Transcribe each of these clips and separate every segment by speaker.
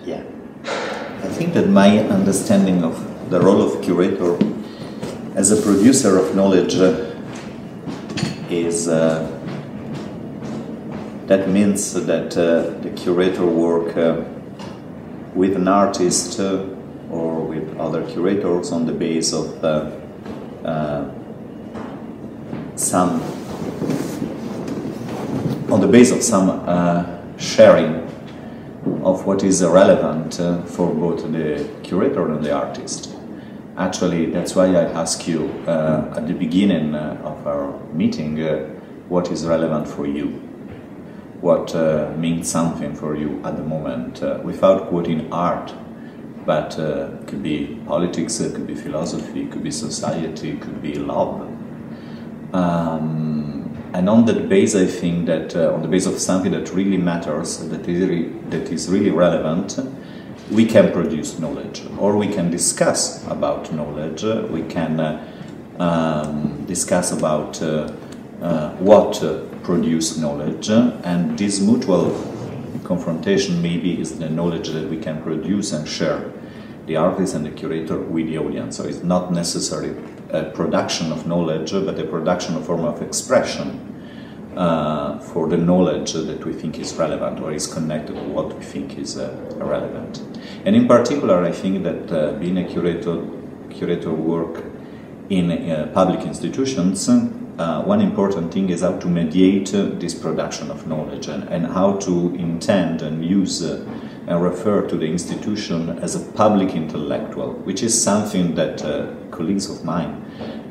Speaker 1: Yeah. I think that my understanding of the role of curator as a producer of knowledge is that means that the curator work with an artist or with other curators on the base of some sharing of what is relevant for both the curator and the artist. Actually, that's why I ask you at the beginning of our meeting what is relevant for you, what means something for you at the moment, without quoting art, but it could be politics, it could be philosophy, it could be society, it could be love. And on that base, I think that on the base of something that really matters, that is really relevant, we can produce knowledge, or we can discuss about knowledge, we can discuss about what produce knowledge, and this mutual confrontation maybe is the knowledge that we can produce and share, the artist and the curator, with the audience. So it's not necessarily a production of knowledge, but a production of form of expression for the knowledge that we think is relevant or is connected to what we think is relevant. And in particular, I think that being a curator work in public institutions, one important thing is how to mediate this production of knowledge and how to intend and use and refer to the institution as a public intellectual, which is something that colleagues of mine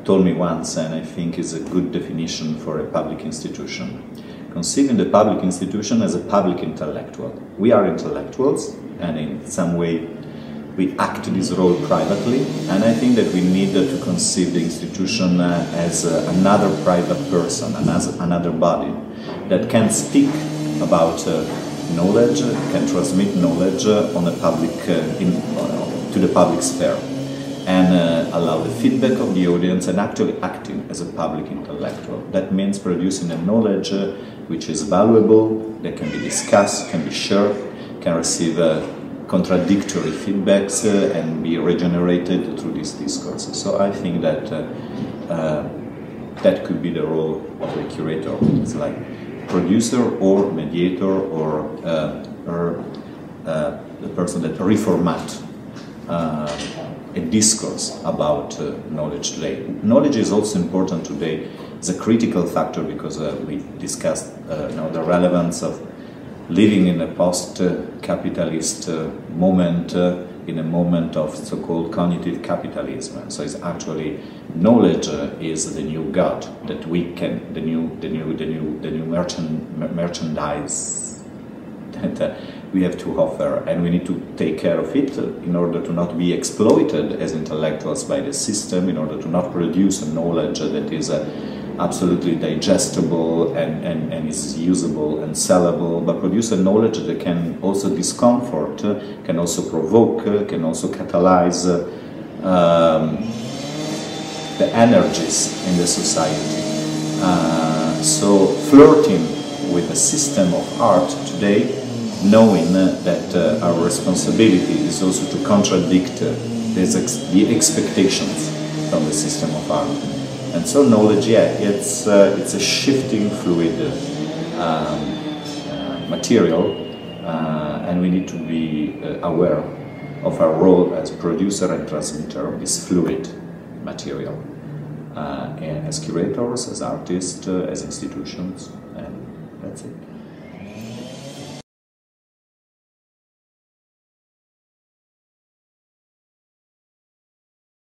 Speaker 1: told me once, and I think is a good definition for a public institution. Conceiving the public institution as a public intellectual. We are intellectuals, and in some way we act this role privately, and I think that we need to conceive the institution as another private person, and as another body that can speak about knowledge, can transmit knowledge on a public, to the public sphere, and allow the feedback of the audience and actually acting as a public intellectual. That means producing a knowledge which is valuable, that can be discussed, can be shared, can receive contradictory feedbacks and be regenerated through these discourses. So I think that that could be the role of the curator. It's like producer or mediator or the person that reformat a discourse about knowledge today. Knowledge is also important today. It's a critical factor because we discussed the relevance of living in a post-capitalist moment, in a moment of so-called cognitive capitalism. So it's actually knowledge is the new god that we can, the new merchandise that we have to offer, and we need to take care of it in order to not be exploited as intellectuals by the system, in order to not produce a knowledge that is absolutely digestible and is usable and sellable, but produce a knowledge that can also discomfort, can also provoke, can also catalyze the energies in the society. So flirting with the system of art today, knowing that our responsibility is also to contradict the expectations from the system of art. And so knowledge, yeah, it's a shifting fluid material, and we need to be aware of our role as producer and transmitter of this fluid material, and as curators, as artists, as institutions, and that's it.